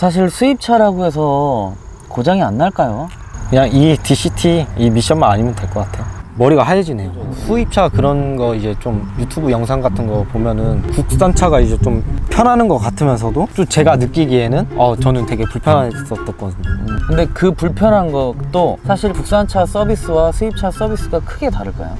사실 수입차라고 해서 고장이 안 날까요? 그냥 이 DCT 이 미션만 아니면 될 것 같아요. 머리가 하얘지네요. 수입차 그런 거 이제 좀 유튜브 영상 같은 거 보면은 국산차가 이제 좀 편하는 것 같으면서도 좀 제가 느끼기에는 저는 되게 불편했었거든요. 근데 그 불편한 것도 사실 국산차 서비스와 수입차 서비스가 크게 다를까요?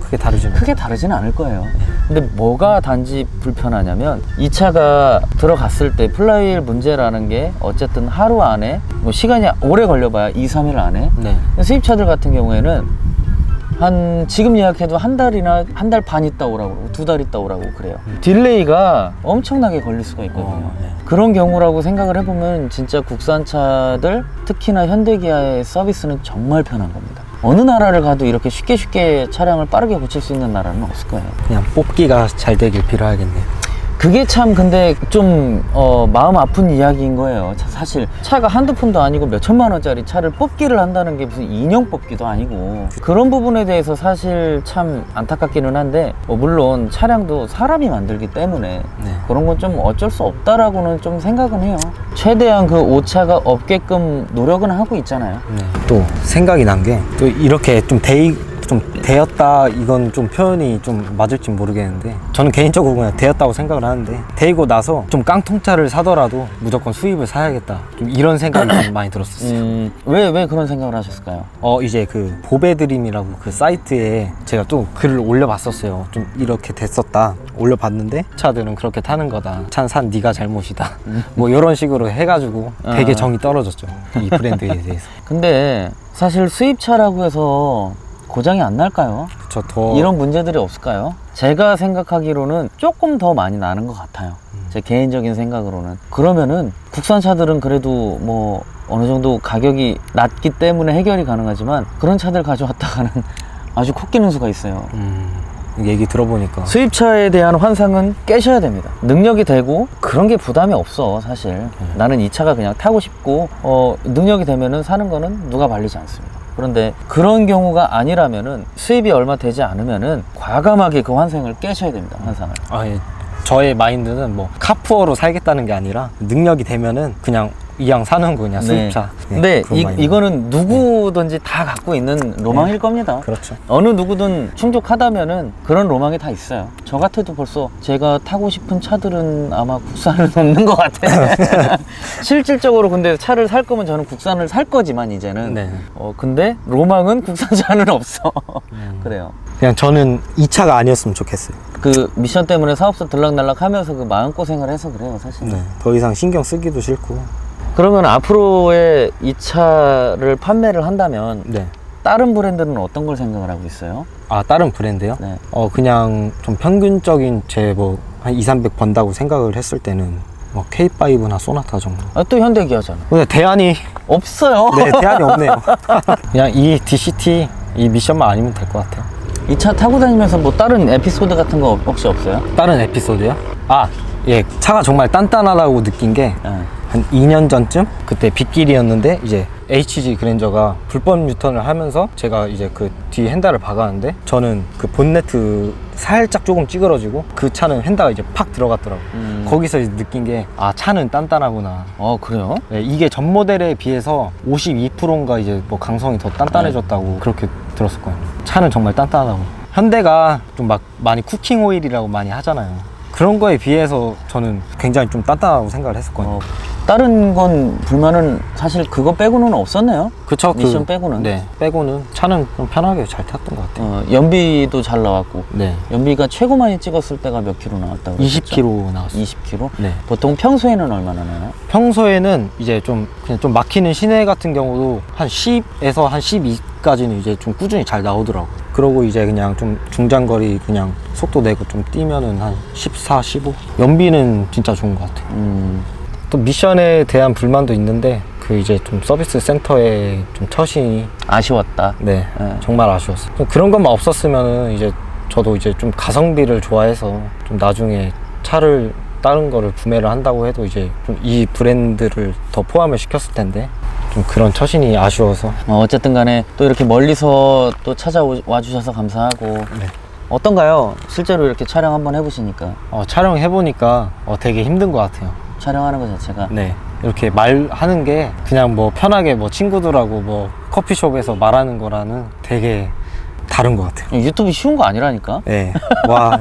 크게 다르지는 크게 다르지는 않을 거예요. 근데 뭐가 단지 불편하냐면 이 차가 들어갔을 때 플라이휠 문제라는 게 어쨌든 하루 안에 뭐 시간이 오래 걸려봐야 2, 3일 안에. 네. 수입차들 같은 경우에는 지금 예약해도 한 달 반 있다 오라고 그러고 2달 있다 오라고 그래요. 딜레이가 엄청나게 걸릴 수가 있거든요. 네. 그런 경우라고 생각을 해보면 진짜 국산차들, 특히나 현대기아의 서비스는 정말 편한 겁니다. 어느 나라를 가도 이렇게 쉽게 차량을 빠르게 고칠 수 있는 나라는 없을 거예요. 그냥 뽑기가 잘 되길 빌어야겠네요. 그게 참 근데 좀 마음 아픈 이야기인 거예요. 사실 차가 한두 푼도 아니고 몇 천만 원짜리 차를 뽑기를 한다는 게 무슨 인형 뽑기도 아니고, 그런 부분에 대해서 사실 참 안타깝기는 한데 물론 차량도 사람이 만들기 때문에 그런 건 좀 어쩔 수 없다라고는 좀 생각은 해요. 최대한 그 오차가 없게끔 노력은 하고 있잖아요. 또 생각이 난 게 또 이렇게 좀 데였다, 이건 좀 표현이 좀 맞을지 모르겠는데 저는 개인적으로 그냥 데였다고 생각을 하는데, 데이고 나서 좀 깡통차를 사더라도 무조건 수입을 사야겠다, 좀 이런 생각이 좀 많이 들었었어요. 왜 그런 생각을 하셨을까요? 이제 그 보배드림이라고 그 사이트에 제가 또 글을 올려봤었어요. 좀 이렇게 됐었다 올려봤는데 차들은 그렇게 타는 거다, 차는 산 네가 잘못이다, 뭐 이런 식으로 해가지고 되게 정이 떨어졌죠, 이 브랜드에 대해서. 근데 사실 수입차라고 해서 고장이 안 날까요? 그쵸, 이런 문제들이 없을까요? 제가 생각하기로는 조금 더 많이 나는 것 같아요. 제 개인적인 생각으로는. 그러면은 국산차들은 그래도 뭐 어느 정도 가격이 낮기 때문에 해결이 가능하지만 그런 차들 가져왔다가는 아주 코 끼는 수가 있어요. 얘기 들어보니까 수입차에 대한 환상은 깨셔야 됩니다. 능력이 되고 그런 게 부담이 없어 사실. 나는 이 차가 그냥 타고 싶고 능력이 되면은 사는 거는 누가 말리지 않습니다. 그런데 그런 경우가 아니라면은, 수입이 얼마 되지 않으면은 과감하게 그 환상을 깨셔야 됩니다. 환상을. 예. 저의 마인드는 뭐 카푸어로 살겠다는 게 아니라 능력이 되면은 그냥 이왕 사는 거 그냥 수입차. 근데 이거는 누구든지 다 갖고 있는 로망일 겁니다. 그렇죠. 어느 누구든 충족하다면은 그런 로망이 다 있어요. 저 같아도 벌써 제가 타고 싶은 차들은 아마 국산은 없는 것 같아요. 실질적으로 근데 차를 살 거면 저는 국산을 살 거지만 이제는 근데 로망은 국산차는 없어. 그래요. 그냥 저는 이 차가 아니었으면 좋겠어요. 그 미션 때문에 사업소 들락날락 하면서 그 마음고생을 해서 그래요 사실. 더 이상 신경 쓰기도 싫고. 그러면 앞으로의 이 차를 판매를 한다면 다른 브랜드는 어떤 걸 생각을 하고 있어요? 다른 브랜드요? 네. 그냥 좀 평균적인 한 200~300 번다고 생각을 했을 때는 뭐 K5나 소나타 정도. 또 현대기아잖아. 근데 대안이 없어요. 대안이 없네요. 그냥 이 DCT 이 미션만 아니면 될 것 같아요. 이 차 타고 다니면서 뭐 다른 에피소드 같은 거 혹시 없어요? 다른 에피소드요? 차가 정말 단단하다고 느낀 게 한 2년 전쯤, 그때 빗길이었는데 이제 HG 그랜저가 불법 유턴을 하면서 제가 이제 그 뒤 핸달을 박았는데, 저는 그 본네트 살짝 조금 찌그러지고 그 차는 핸다가 이제 팍 들어갔더라고요. 거기서 이제 느낀 게 차는 단단하구나. 그래요? 이게 전 모델에 비해서 52%인가 이제 뭐 강성이 더 단단해졌다고 그렇게 들었었거든요. 차는 정말 단단하다고. 현대가 좀 막 많이 쿠킹 오일이라고 많이 하잖아요. 그런 거에 비해서 저는 굉장히 좀 단단하다고 생각을 했었거든요. 다른 건 불만은 사실 그거 빼고는 없었네요. 그쵸. 미션 빼고는. 빼고는 차는 좀 편하게 잘 탔던 것 같아요. 연비도 잘 나왔고. 네. 연비가 최고 많이 찍었을 때가 몇 킬로 나왔다고? 20km 나왔어요. 20km? 네. 보통 평소에는 얼마나 나요? 평소에는 이제 그냥 좀 막히는 시내 같은 경우도 한 10에서 한 12까지는 이제 좀 꾸준히 잘 나오더라고요. 그러고 이제 그냥 좀 중장거리 그냥 속도 내고 좀 뛰면은 한 14, 15? 연비는 진짜 좋은 것 같아요. 또 미션에 대한 불만도 있는데, 그 이제 좀 서비스 센터에 좀 처신이 아쉬웠다. 정말 아쉬웠어요. 좀 그런 것만 없었으면은 이제 저도 이제 좀 가성비를 좋아해서 좀 나중에 차를 다른 거를 구매를 한다고 해도 이제 좀 이 브랜드를 더 포함을 시켰을 텐데, 좀 그런 처신이 아쉬워서. 어쨌든 간에 또 이렇게 멀리서 또 찾아와 주셔서 감사하고. 어떤가요? 실제로 이렇게 촬영 한번 해보시니까. 촬영해보니까 되게 힘든 것 같아요. 촬영하는 것 자체가. 네. 이렇게 말하는 게 그냥 뭐 편하게 뭐 친구들하고 뭐 커피숍에서 말하는 거라는 되게 다른 것 같아요. 유튜브 쉬운 거 아니라니까. 네. 와.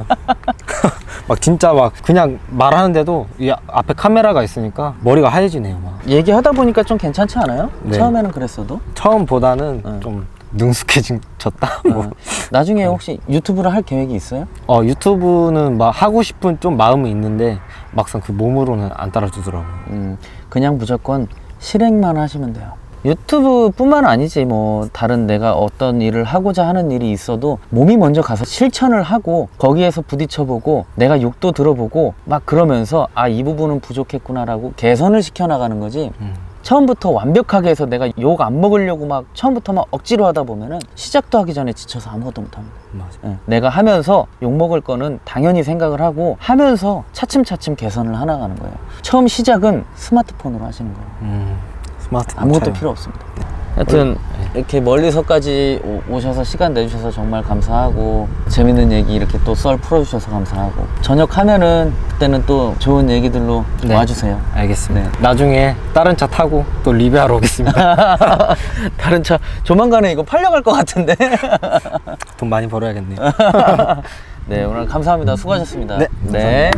막 진짜 막 그냥 말하는데도 이 앞에 카메라가 있으니까 머리가 하얘지네요. 막. 얘기하다 보니까 좀 괜찮지 않아요? 네. 처음에는 그랬어도. 처음보다는 응. 좀 능숙해졌다. 뭐. 나중에 혹시 유튜브를 할 계획이 있어요? 유튜브는 막 하고 싶은 좀 마음이 있는데 막상 그 몸으로는 안 따라주더라고요. 그냥 무조건 실행만 하시면 돼요. 유튜브뿐만 아니지 뭐 다른 내가 어떤 일을 하고자 하는 일이 있어도 몸이 먼저 가서 실천을 하고 거기에서 부딪혀보고 내가 욕도 들어보고 막 그러면서 아, 이 부분은 부족했구나라고 개선을 시켜나가는 거지. 처음부터 완벽하게 해서 내가 욕 안 먹으려고 막 처음부터 막 억지로 하다 보면은 시작도 하기 전에 지쳐서 아무것도 못합니다. 맞아. 예, 내가 하면서 욕 먹을 거는 당연히 생각을 하고 하면서 차츰차츰 개선을 해나가는 거예요. 처음 시작은 스마트폰으로 하시는 거예요. 스마트폰 아무것도 촬영. 필요 없습니다. 하여튼 이렇게 멀리서까지 오셔서 시간 내주셔서 정말 감사하고 재밌는 얘기 이렇게 또 썰 풀어주셔서 감사하고 저녁 하면은 그때는 또 좋은 얘기들로 네. 와주세요. 알겠습니다. 네. 나중에 다른 차 타고 또 리뷰하러 오겠습니다. 다른 차 조만간에 이거 팔려갈 것 같은데. 돈 많이 벌어야겠네요. 네, 오늘 감사합니다. 수고하셨습니다. 네, 네.